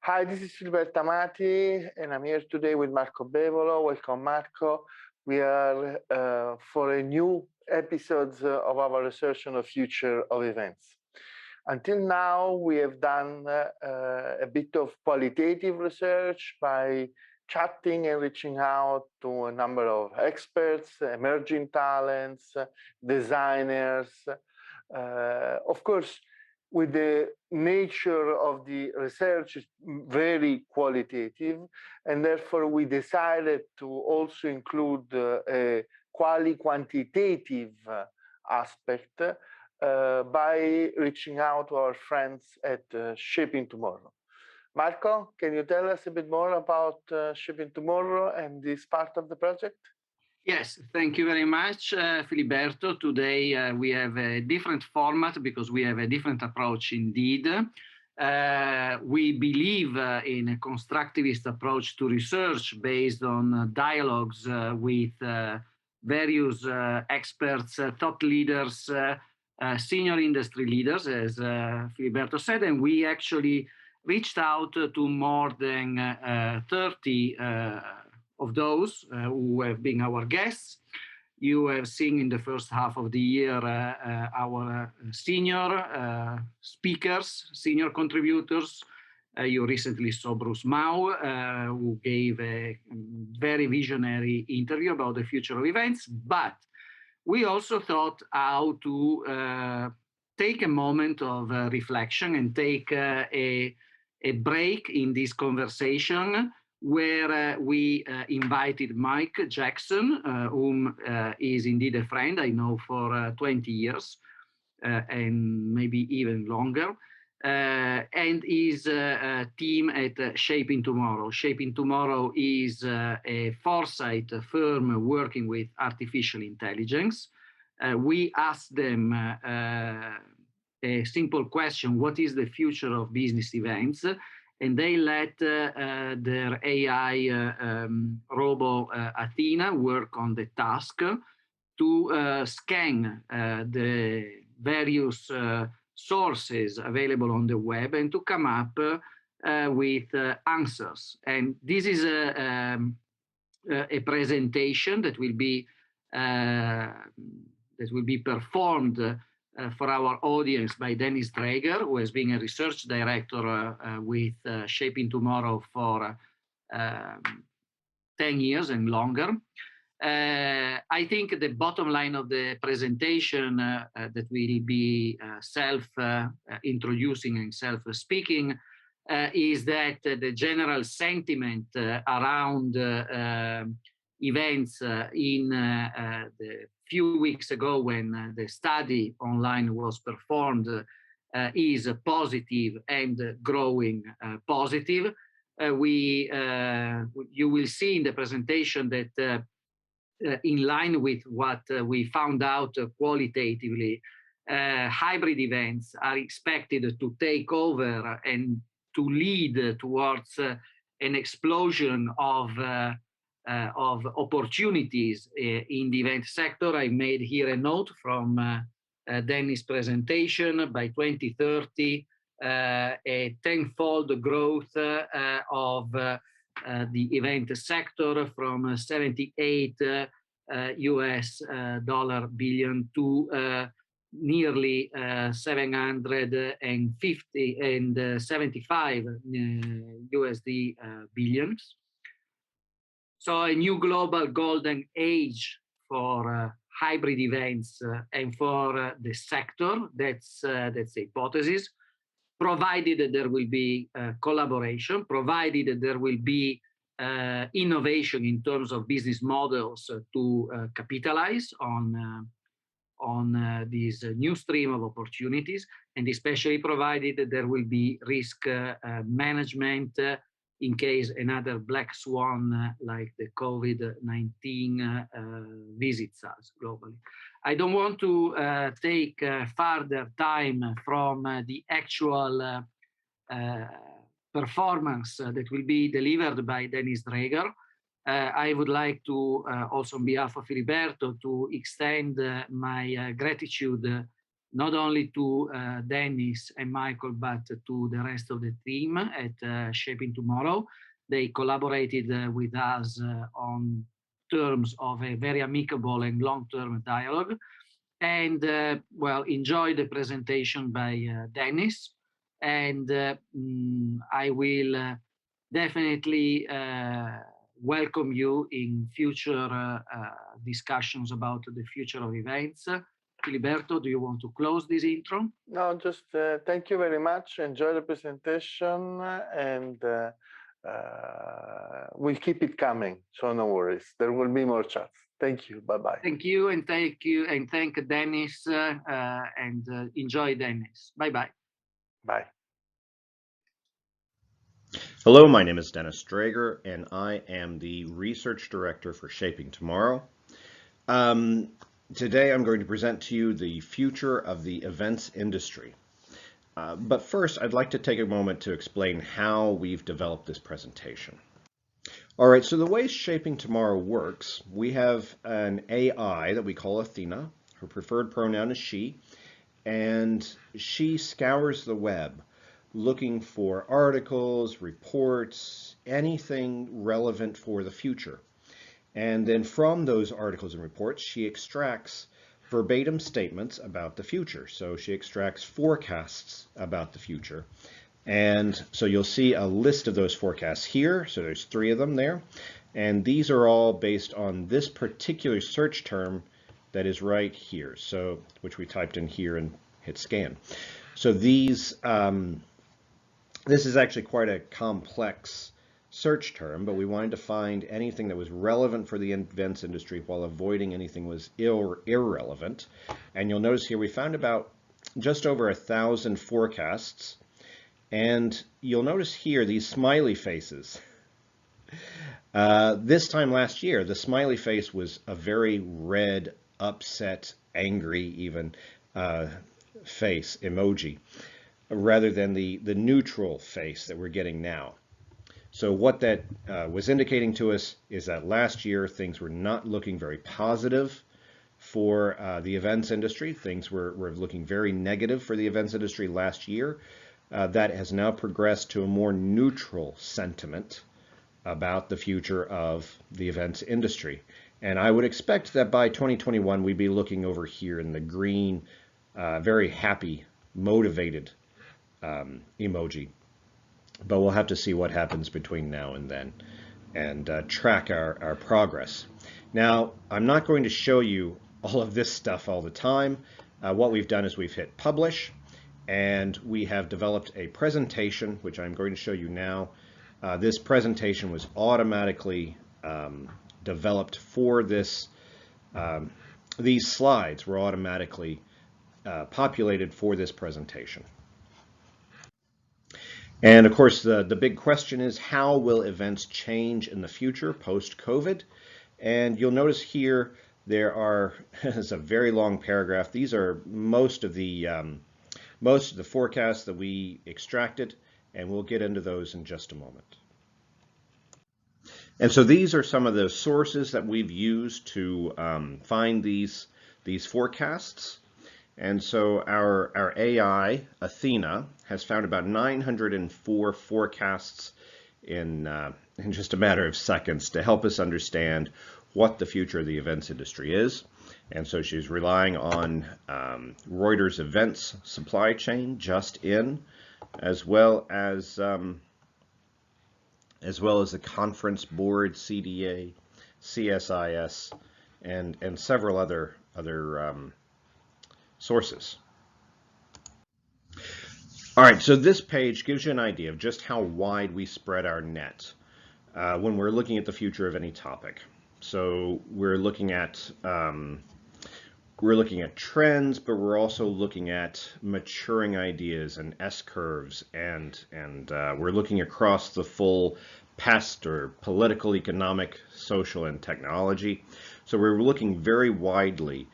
Hi, this is Filiberto Amati, and I'm here today with Marco Bevolo. Welcome, Marco. We are for a new episode of our research on the future of events. Until now, we have done a bit of qualitative research by chatting and reaching out to a number of experts, emerging talents, designers. Of course, with the nature of the research is very qualitative, and therefore we decided to also include a quantitative aspect by reaching out to our friends at Shaping Tomorrow. Marco, can you tell us a bit more about Shaping Tomorrow and this part of the project? Yes, thank you very much, Filiberto. Today we have a different format because we have a different approach indeed. We believe in a constructivist approach to research based on dialogues with various experts, thought leaders, senior industry leaders, as Filiberto said, and we actually reached out to more than 30 of those who have been our guests. You have seen in the first half of the year our senior speakers, senior contributors. You recently saw Bruce Mau, who gave a very visionary interview about the future of events. But we also thought how to take a moment of reflection and take a break in this conversation, where we invited Mike Jackson, whom is indeed a friend I know for 20 years and maybe even longer, and his team at Shaping Tomorrow. Shaping Tomorrow is a foresight firm working with artificial intelligence. We asked them a simple question: what is the future of business events? And they let their AI robo Athena work on the task to scan the various sources available on the web and to come up with answers. And this is a presentation that will be performed for our audience by Dennis Draeger, who has been a research director with Shaping Tomorrow for 10 years and longer. I think the bottom line of the presentation that will be self-introducing and self-speaking is that the general sentiment around events in the few weeks ago when the study online was performed is positive and growing positive. You will see in the presentation that in line with what we found out qualitatively, hybrid events are expected to take over and to lead towards an explosion of opportunities in the event sector. I made here a note from Dennis' presentation. By 2030, a tenfold growth of the event sector from 78 US dollar billion to nearly 750 and 75 USD billions. So a new global golden age for hybrid events and for the sector. That's the hypothesis. Provided that there will be collaboration, provided that there will be innovation in terms of business models to capitalize on this new stream of opportunities, and especially provided that there will be risk management in case another black swan like the COVID-19 visits us globally. I don't want to take further time from the actual performance that will be delivered by Dennis Draeger. I would like to also on behalf of Filiberto to extend my gratitude not only to Dennis and Michael, but to the rest of the team at Shaping Tomorrow. They collaborated with us on terms of a very amicable and long-term dialogue. And well, enjoy the presentation by Dennis. And I will definitely welcome you in future discussions about the future of events. Filiberto, do you want to close this intro? No, just thank you very much. Enjoy the presentation, and we'll keep it coming. So no worries. There will be more chats. Thank you. Bye-bye. Thank you, and thank Dennis, and enjoy Dennis. Bye-bye. Bye. Hello, my name is Dennis Drager, and I am the Research Director for Shaping Tomorrow. Today I'm going to present to you the future of the events industry. But first, I'd like to take a moment to explain how we've developed this presentation. All right, so the way Shaping Tomorrow works, we have an AI that we call Athena. Her preferred pronoun is she, and she scours the web looking for articles, reports, anything relevant for the future. And then from those articles and reports, she extracts verbatim statements about the future. So she extracts forecasts about the future. And so you'll see a list of those forecasts here. So there's 3 of them there. And these are all based on this particular search term that is right here. So, which we typed in here and hit scan. So these, this is actually quite a complex search term, but we wanted to find anything that was relevant for the events industry while avoiding anything was irrelevant. And you'll notice here we found about just over 1,000 forecasts. And you'll notice here these smiley faces. This time last year, the smiley face was a very red, upset, angry even face emoji, rather than the neutral face that we're getting now. So what that was indicating to us is that last year things were not looking very positive for the events industry. Things were looking very negative for the events industry last year. That has now progressed to a more neutral sentiment about the future of the events industry. And I would expect that by 2021 we'd be looking over here in the green, very happy, motivated emoji. But we'll have to see what happens between now and then and track our progress. Now, I'm not going to show you all of this stuff all the time. What we've done is we've hit publish, and we have developed a presentation, which I'm going to show you now. This presentation was automatically developed for this. These slides were automatically populated for this presentation. And of course, the big question is, how will events change in the future post-COVID? And you'll notice here there's a very long paragraph. These are most of the forecasts that we extracted, and we'll get into those in just a moment. And so these are some of the sources that we've used to find these forecasts. And so our AI, Athena, has found about 904 forecasts in just a matter of seconds to help us understand what the future of the events industry is. And so she's relying on Reuters events supply chain, just in, as well as the conference board, CDA, CSIS, and several other sources. All right, so this page gives you an idea of just how wide we spread our net when we're looking at the future of any topic. So we're looking at trends, but we're also looking at maturing ideas and S-curves, and we're looking across the full past or political, economic, social, and technology. So we're looking very widely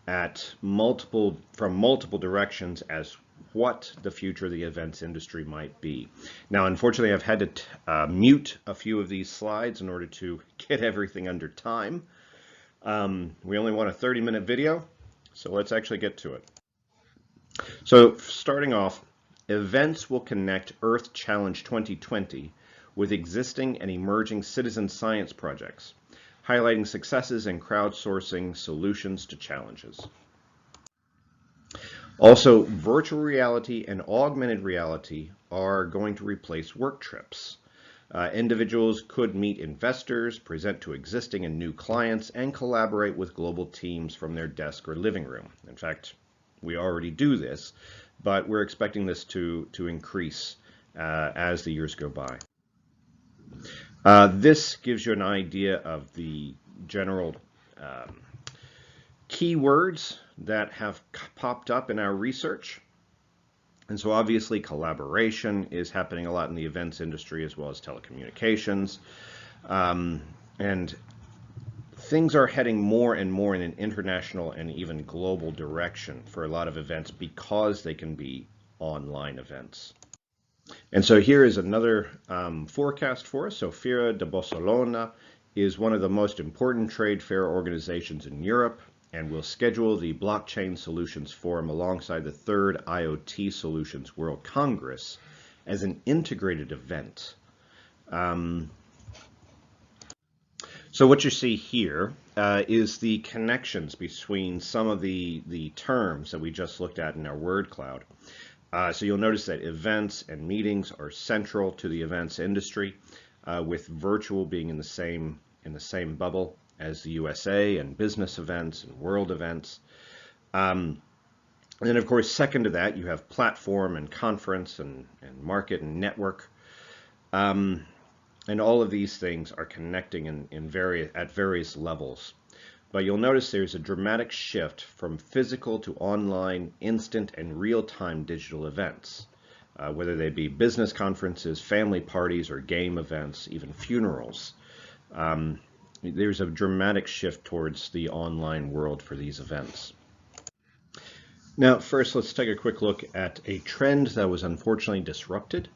at from multiple directions as what the future of the events industry might be. Now, unfortunately, I've had to mute a few of these slides in order to get everything under time. We only want a 30-minute video, so let's actually get to it. So starting off, events will connect Earth Challenge 2020 with existing and emerging citizen science projects, highlighting successes in crowdsourcing solutions to challenges. Also, virtual reality and augmented reality are going to replace work trips. Individuals could meet investors, present to existing and new clients, and collaborate with global teams from their desk or living room. In fact, we already do this, but we're expecting this to increase as the years go by. This gives you an idea of the general keywords that have popped up in our research. And so obviously collaboration is happening a lot in the events industry as well as telecommunications. And things are heading more and more in an international and even global direction for a lot of events because they can be online events. And so here is another forecast for us. So Feira de Barcelona is one of the most important trade fair organizations in Europe and will schedule the Blockchain Solutions Forum alongside the third IoT Solutions World Congress as an integrated event. So what you see here is the connections between some of the terms that we just looked at in our word cloud. So you'll notice that events and meetings are central to the events industry, with virtual being in the same bubble as the USA and business events and world events. And then, of course, second to that, you have platform and conference and market and network. And all of these things are connecting at various levels. But you'll notice there's a dramatic shift from physical to online, instant, and real-time digital events, whether they be business conferences, family parties, or game events, even funerals. There's a dramatic shift towards the online world for these events. Now, first, let's take a quick look at a trend that was unfortunately disrupted.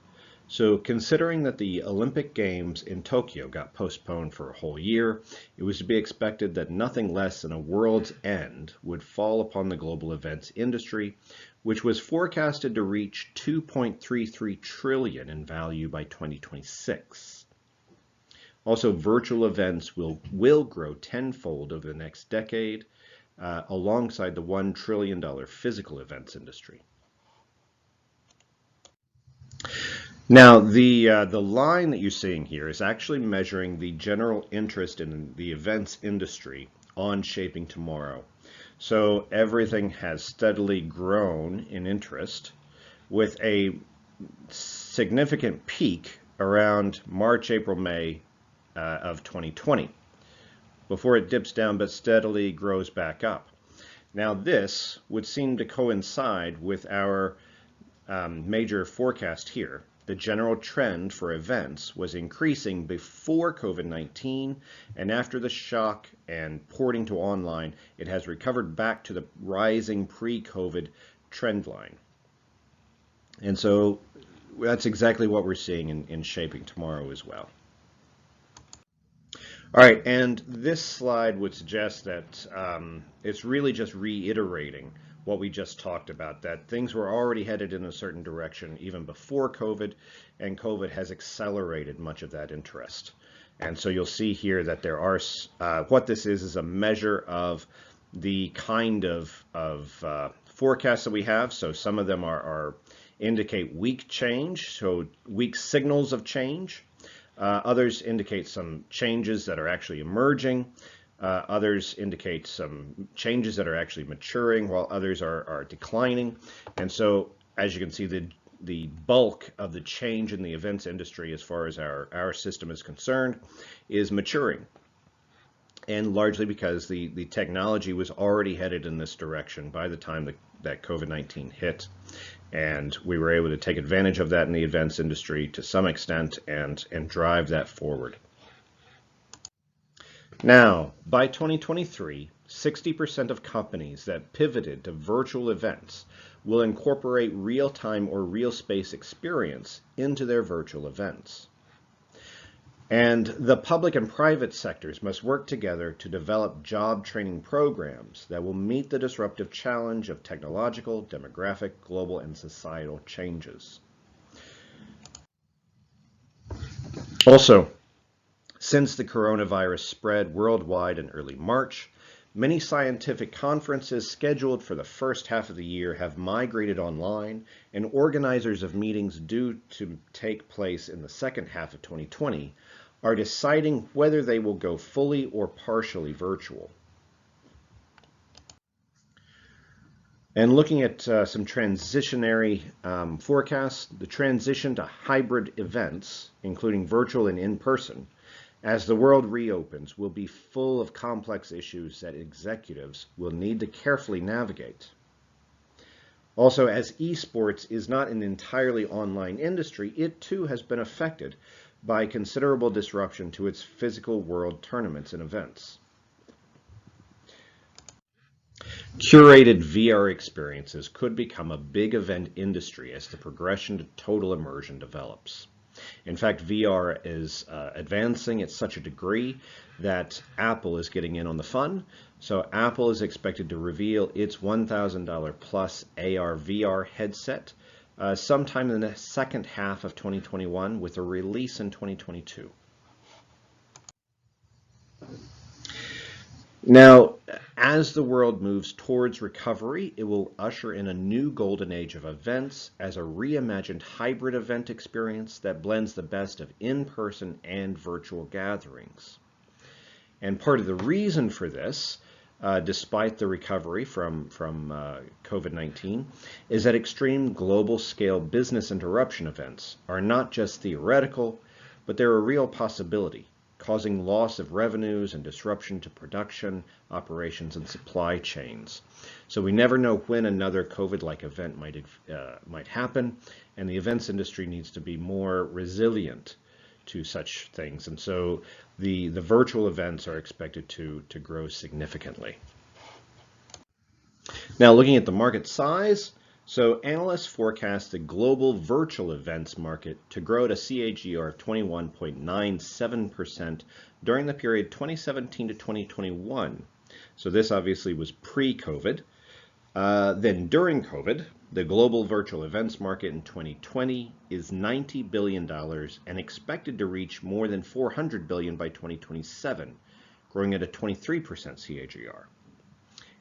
So considering that the Olympic Games in Tokyo got postponed for a whole year, it was to be expected that nothing less than a world's end would fall upon the global events industry, which was forecasted to reach $2.33 trillion in value by 2026. Also, virtual events will grow tenfold over the next decade, alongside the $1 trillion physical events industry. Now, the line that you're seeing here is actually measuring the general interest in the events industry on Shaping Tomorrow. So everything has steadily grown in interest, with a significant peak around March, April, May of 2020, before it dips down but steadily grows back up. Now, this would seem to coincide with our major forecast here. The general trend for events was increasing before COVID-19, and after the shock and porting to online, it has recovered back to the rising pre-COVID trend line. And so that's exactly what we're seeing in Shaping Tomorrow as well. All right, and this slide would suggest that it's really just reiterating what we just talked about, that things were already headed in a certain direction even before COVID, and COVID has accelerated much of that interest. And so you'll see here that there are, what this is a measure of the kind of forecasts that we have. So some of them indicate weak change, so weak signals of change. Others indicate some changes that are actually emerging. Others indicate some changes that are actually maturing, while others are declining. And so, as you can see, the bulk of the change in the events industry, as far as our system is concerned, is maturing. And largely because the technology was already headed in this direction by the time that COVID-19 hit. And we were able to take advantage of that in the events industry to some extent and drive that forward. Now, by 2023, 60% of companies that pivoted to virtual events will incorporate real-time or real space experience into their virtual events. And the public and private sectors must work together to develop job training programs that will meet the disruptive challenge of technological, demographic, global, and societal changes. Also, since the coronavirus spread worldwide in early March, many scientific conferences scheduled for the first half of the year have migrated online, and organizers of meetings due to take place in the second half of 2020 are deciding whether they will go fully or partially virtual. And looking at some transitionary forecasts, the transition to hybrid events, including virtual and in-person, as the world reopens, will be full of complex issues that executives will need to carefully navigate. Also, as esports is not an entirely online industry, it too has been affected by considerable disruption to its physical world tournaments and events. Curated VR experiences could become a big event industry as the progression to total immersion develops. In fact, VR is advancing at such a degree that Apple is getting in on the fun. So Apple is expected to reveal its $1,000 plus AR/VR headset sometime in the second half of 2021 with a release in 2022. Now, as the world moves towards recovery, it will usher in a new golden age of events as a reimagined hybrid event experience that blends the best of in-person and virtual gatherings. And part of the reason for this, despite the recovery from COVID-19, is that extreme global scale business interruption events are not just theoretical, but they're a real possibility, causing loss of revenues and disruption to production, operations, and supply chains. So we never know when another COVID-like event might happen, and the events industry needs to be more resilient to such things. And so the virtual events are expected to grow significantly. Now, looking at the market size, so analysts forecast the global virtual events market to grow at a CAGR of 21.97% during the period 2017 to 2021. So this obviously was pre-COVID. Then during COVID, the global virtual events market in 2020 is $90 billion and expected to reach more than $400 billion by 2027, growing at a 23% CAGR.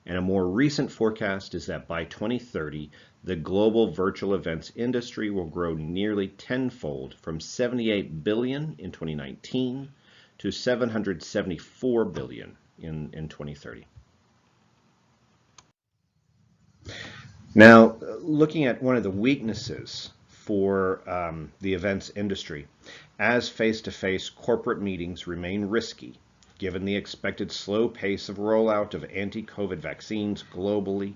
And a more recent forecast is that by 2030, the global virtual events industry will grow nearly tenfold from $78 billion in 2019 to $774 billion in 2030. Now, looking at one of the weaknesses for the events industry, as face-to-face corporate meetings remain risky, given the expected slow pace of rollout of anti-COVID vaccines globally,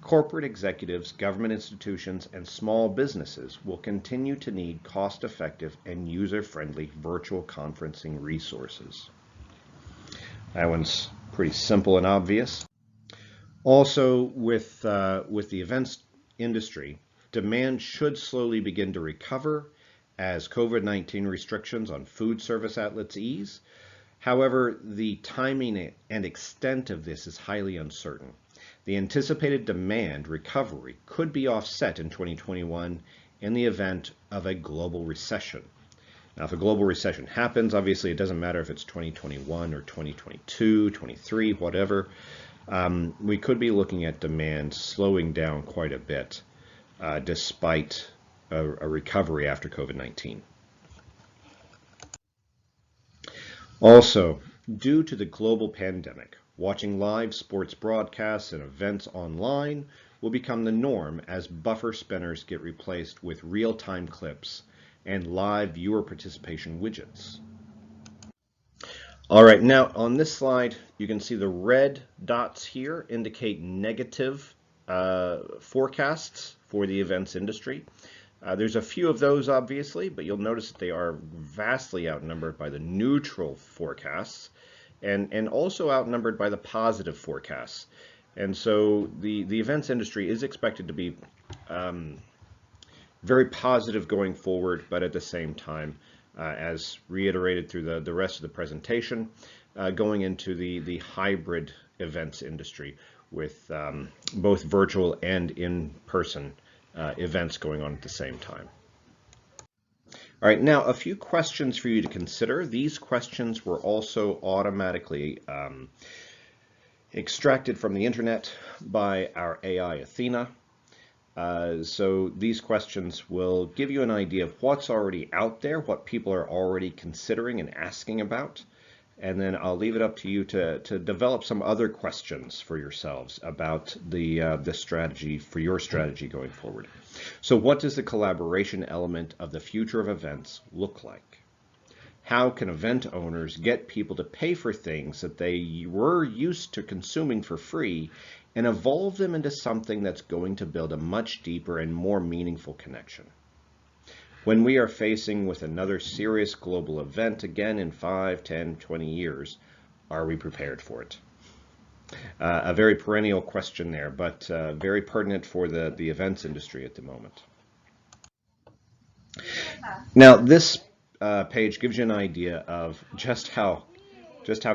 corporate executives, government institutions, and small businesses will continue to need cost-effective and user-friendly virtual conferencing resources. That one's pretty simple and obvious. Also, with the events industry, demand should slowly begin to recover as COVID-19 restrictions on food service outlets ease. However, the timing and extent of this is highly uncertain. The anticipated demand recovery could be offset in 2021 in the event of a global recession. Now, if a global recession happens, obviously it doesn't matter if it's 2021 or 2022, 23, whatever. We could be looking at demand slowing down quite a bit despite a recovery after COVID-19. Also, due to the global pandemic, watching live sports broadcasts and events online will become the norm as buffer spinners get replaced with real-time clips and live viewer participation widgets. All right, now on this slide, you can see the red dots here indicate negative forecasts for the events industry. There's a few of those, obviously, but you'll notice that they are vastly outnumbered by the neutral forecasts and also outnumbered by the positive forecasts. And so the events industry is expected to be very positive going forward, but at the same time, as reiterated through the rest of the presentation, going into the hybrid events industry with both virtual and in-person events going on at the same time. All right, now a few questions for you to consider. These questions were also automatically extracted from the internet by our AI Athena. So these questions will give you an idea of what's already out there, what people are already considering and asking about. And then I'll leave it up to you to develop some other questions for yourselves about the strategy, for your strategy going forward. So what does the collaboration element of the future of events look like? How can event owners get people to pay for things that they were used to consuming for free and evolve them into something that's going to build a much deeper and more meaningful connection? When we are facing with another serious global event again in 5, 10, 20 years, are we prepared for it? A very perennial question there, but very pertinent for the events industry at the moment. Now, this page gives you an idea of just how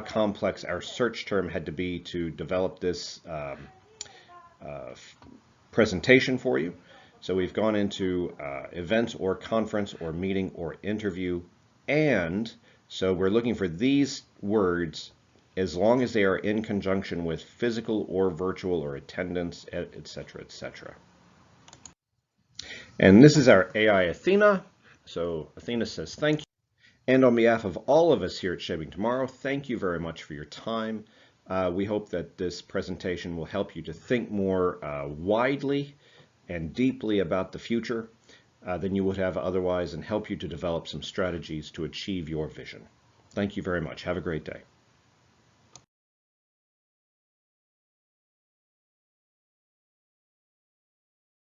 complex our search term had to be to develop this presentation for you. So we've gone into event or conference or meeting or interview, and so we're looking for these words as long as they are in conjunction with physical or virtual or attendance, etc., etc. And this is our AI Athena. So Athena says thank you. And on behalf of all of us here at Shaping Tomorrow, thank you very much for your time. We hope that this presentation will help you to think more widely and deeply about the future than you would have otherwise, and help you to develop some strategies to achieve your vision. Thank you very much. Have a great day.